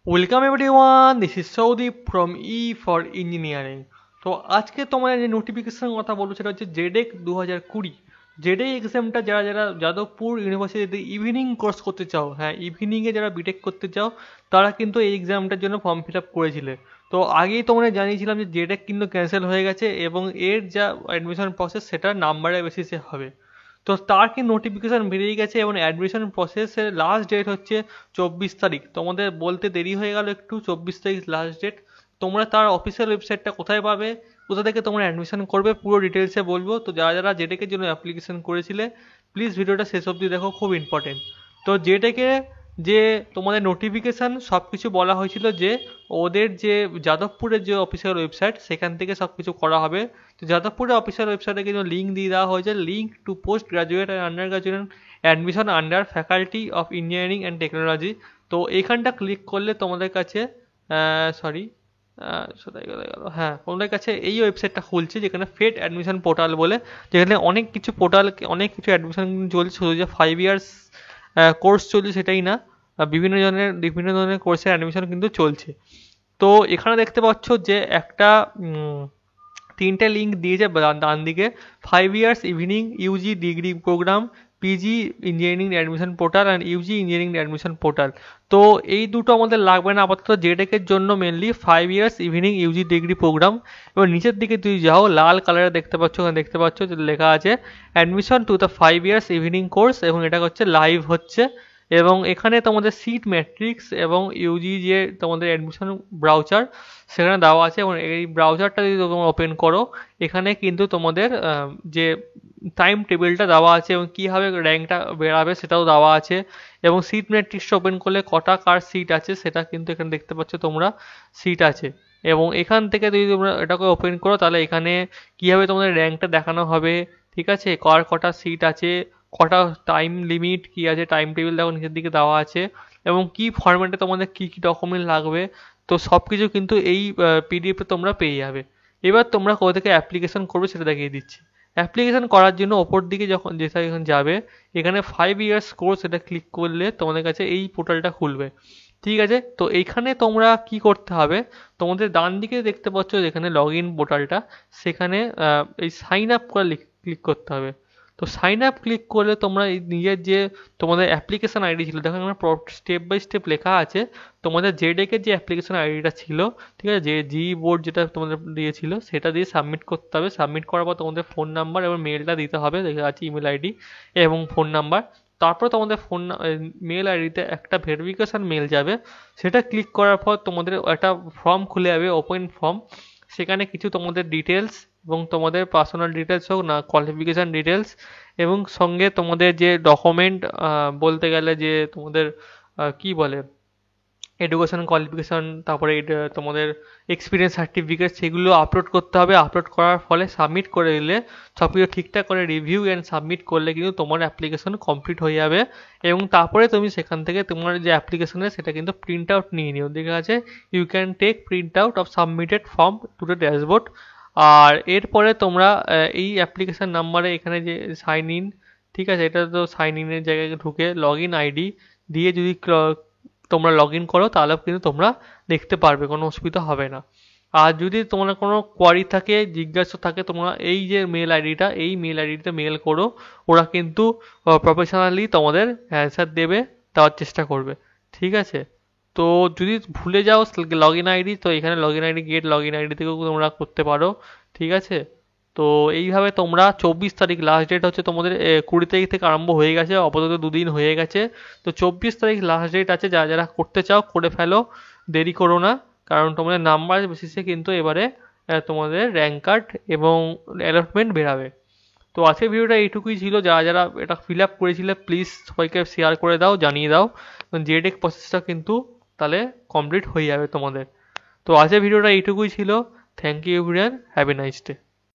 Welcome everyone, this is Saudip from E for Engineering. তো আজকে তোমাদের যে নোটিফিকেশন কথা বলবো সেটা হচ্ছে জেডেক 2020। জেডেক এক্সামটা যারা যারা যাদবপুর ইউনিভার্সিটিতে ইভিনিং কোর্স করতে চাও, হ্যাঁ ইভিনিংয়ে যারা বিটেক করতে চাও তারা কিন্তু এই এক্সামটার জন্য ফর্ম ফিল আপ করেছিলে। তো আগেই তোমরা জানিয়েছিলাম যে জেডেক কিন্তু ক্যান্সেল হয়ে গেছে এবং এর যা অ্যাডমিশন প্রসেস সেটা নাম্বারের বেসিসে হবে। তো তার কি নোটিফিকেশান বেরিয়ে গেছে এবং অ্যাডমিশন প্রসেসের লাস্ট ডেট হচ্ছে 24 তারিখ। তোমাদের বলতে দেরি হয়ে গেল একটু, 24 তারিখ লাস্ট ডেট। তোমরা তার অফিসিয়াল ওয়েবসাইটটা কোথায় পাবে, কোথা থেকে তোমরা অ্যাডমিশন করবে, পুরো ডিটেলসে বলবো। তো যারা যারা জেটেকের জন্য অ্যাপ্লিকেশন করেছিলে প্লিজ ভিডিওটা শেষ অবধি দেখো, খুব ইম্পর্টেন্ট। তো জেটেকে যে তোমাদের নোটিফিকেশান সব কিছু বলা হয়েছিল যে ওদের যে যাদবপুরের যে অফিসিয়াল ওয়েবসাইট সেখান থেকে সব কিছু করা হবে। তো যাদবপুরের অফিসিয়াল ওয়েবসাইটে কিন্তু লিঙ্ক দিয়ে দেওয়া হয়েছে, link to post graduate and under graduate admission under faculty of engineering and technology. তো এইখানটা ক্লিক করলে তোমাদের কাছে হ্যাঁ তোমাদের কাছে এই ওয়েবসাইটটা খুলছে যেখানে ফেড অ্যাডমিশন পোর্টাল বলে, যেখানে অনেক কিছু পোর্টাল অনেক কিছু অ্যাডমিশন চলছে। শুধু যে 5 ইয়ার্স কোর্স চলছে সেটাই না, বিভিন্ন ধরনের কোর্সের অ্যাডমিশন কিন্তু চলছে। তো এখানে দেখতে পাচ্ছ যে একটা তিনটে লিঙ্ক দিয়েছে ডান দিকে, 5 years evening UG degree program, PG engineering admission portal and UG engineering admission portal. তো এই দুটো আমাদের লাগবে না আপাতত, জেটেকের জন্য mainly 5 years evening UG degree program. এবার নিচের দিকে তুই যাও, লাল কালারে দেখতে পাচ্ছ, ওখানে দেখতে পাচ্ছ যে লেখা আছে admission to the 5 years evening course, এবং এটা হচ্ছে লাইভ হচ্ছে। এবং এখানে তোমাদের সিট ম্যাট্রিক্স এবং ইউজি যে তোমাদের অ্যাডমিশন ব্রাউচার সেখানে দেওয়া আছে, এবং এই ব্রাউজারটা যদি তোমরা ওপেন করো এখানে কিন্তু তোমাদের যে টাইম টেবিলটা দেওয়া আছে এবং কীভাবে র্যাঙ্কটা বেরাবে সেটাও দেওয়া আছে। এবং সিট ম্যাট্রিক্সটা ওপেন করলে কটা কার সিট আছে সেটা কিন্তু এখানে দেখতে পাচ্ছ তোমরা, সিট আছে। এবং এখান থেকে যদি তোমরা এটাকে ওপেন করো তাহলে এখানে কীভাবে তোমাদের র্যাঙ্কটা দেখানো হবে, ঠিক আছে, কার কটা সিট আছে, কটা টাইম লিমিট কী আছে, টাইম টেবিল দেখো নিচের দিকে দেওয়া আছে, এবং কী ফরম্যাটে তোমাদের কী কী ডকুমেন্ট লাগবে। তো সব কিছু কিন্তু এই পিডিএফে তোমরা পেয়ে যাবে। এবার তোমরা কোথা থেকে অ্যাপ্লিকেশন করবে সেটা দেখিয়ে দিচ্ছি। অ্যাপ্লিকেশন করার জন্য ওপর দিকে যখন যেটা এখানে যাবে এখানে 5 ইয়ার্স কোর্স এটা ক্লিক করলে তোমাদের কাছে এই পোর্টালটা খুলবে, ঠিক আছে। তো এইখানে তোমরা কি করতে হবে, তোমাদের ডান দিকে দেখতে পাচ্ছ যেখানে লগ ইন পোর্টালটা, সেখানে এই সাইন আপ করে ক্লিক করতে হবে। তো সাইন আপ ক্লিক করলে তোমরা এই নিজের যে তোমাদের অ্যাপ্লিকেশন আইডি ছিল, দেখো এখানে স্টেপ বাই স্টেপ লেখা আছে তোমাদের জেডেকের যে অ্যাপ্লিকেশন আইডিটা ছিল, ঠিক আছে, যে জি বোর্ড যেটা তোমাদের দিয়েছিল সেটা দিয়ে সাবমিট করতে হবে। সাবমিট করার পর তোমাদের ফোন নাম্বার এবং মেলটা দিতে হবে, দেখা আছে ইমেল আইডি এবং ফোন নাম্বার। তারপর তোমাদের মেল আইডিতে একটা ভেরিফিকেশান মেল যাবে, সেটা ক্লিক করার পর তোমাদের একটা ফর্ম খুলে যাবে, ওপেন ফর্ম। সেখানে কিছু তোমাদের ডিটেলস এবং তোমাদের পার্সোনাল ডিটেলস হোক না, কোয়ালিফিকেশান ডিটেলস এবং সঙ্গে তোমাদের যে ডকুমেন্ট বলতে গেলে যে তোমাদের কি বলে এডুকেশন কোয়ালিফিকেশান, তারপরে তোমাদের এক্সপিরিয়েন্স সার্টিফিকেট, সেগুলো আপলোড করতে হবে। আপলোড করার ফলে সাবমিট করে দিলে সব কিছু ঠিকঠাক করে রিভিউ অ্যান্ড সাবমিট করলে কিন্তু তোমার অ্যাপ্লিকেশন কমপ্লিট হয়ে যাবে। এবং তারপরে তুমি সেখান থেকে তোমার যে অ্যাপ্লিকেশনে সেটা কিন্তু প্রিন্ট আউট নিয়ে নিও, দেখা আছে you can take print out of submitted form to the dashboard. আর এরপরে তোমরা এই অ্যাপ্লিকেশান নাম্বারে এখানে যে সাইন ইন, ঠিক আছে, এটা তো সাইন ইনের জায়গায় ঢুকে লগ ইন আইডি দিয়ে যদি তোমরা লগ ইন করো তাহলে কিন্তু তোমরা দেখতে পারবে, কোনো অসুবিধা হবে না। আর যদি তোমার কোনো কোয়ারি থাকে, জিজ্ঞাসা থাকে, তোমরা এই যে মেল আইডিটা, এই মেল আইডিতে মেল করো, ওরা কিন্তু প্রফেশনালি তোমাদের অ্যান্সার দেবে, দেওয়ার চেষ্টা করবে, ঠিক আছে। তো যদি ভুলে যাও লগ ইন আইডি, তো এখানে log in ID get log in ID থেকেও তোমরা করতে পারো, ঠিক আছে। তো এইভাবে তোমরা 24 তারিখ লাস্ট ডেট হচ্ছে তোমাদের, 20 তারিখ থেকে আরম্ভ হয়ে গেছে, আপাতত 2 দিন হয়ে গেছে। তো 24 তারিখ লাস্ট ডেট আছে, যারা যারা করতে চাও করে ফেলো, দেরি করো না। কারণ তোমাদের নাম্বার বেসিসে কিন্তু এবারে তোমাদের র্যাঙ্ক কার্ড এবং অ্যালটমেন্ট বেরাবে। তো আজকের ভিডিওটা এইটুকুই ছিল। যারা যারা এটা ফিল আপ করেছিলে প্লিজ সবাইকে শেয়ার করে দাও, জানিয়ে দাও, জেডেক প্রসেসটা কিন্তু তাহলে কমপ্লিট হয়ে যাবে তোমাদের। তো আজকের ভিডিওটা এইটুকুই ছিল। Thank you everyone, have a nice day.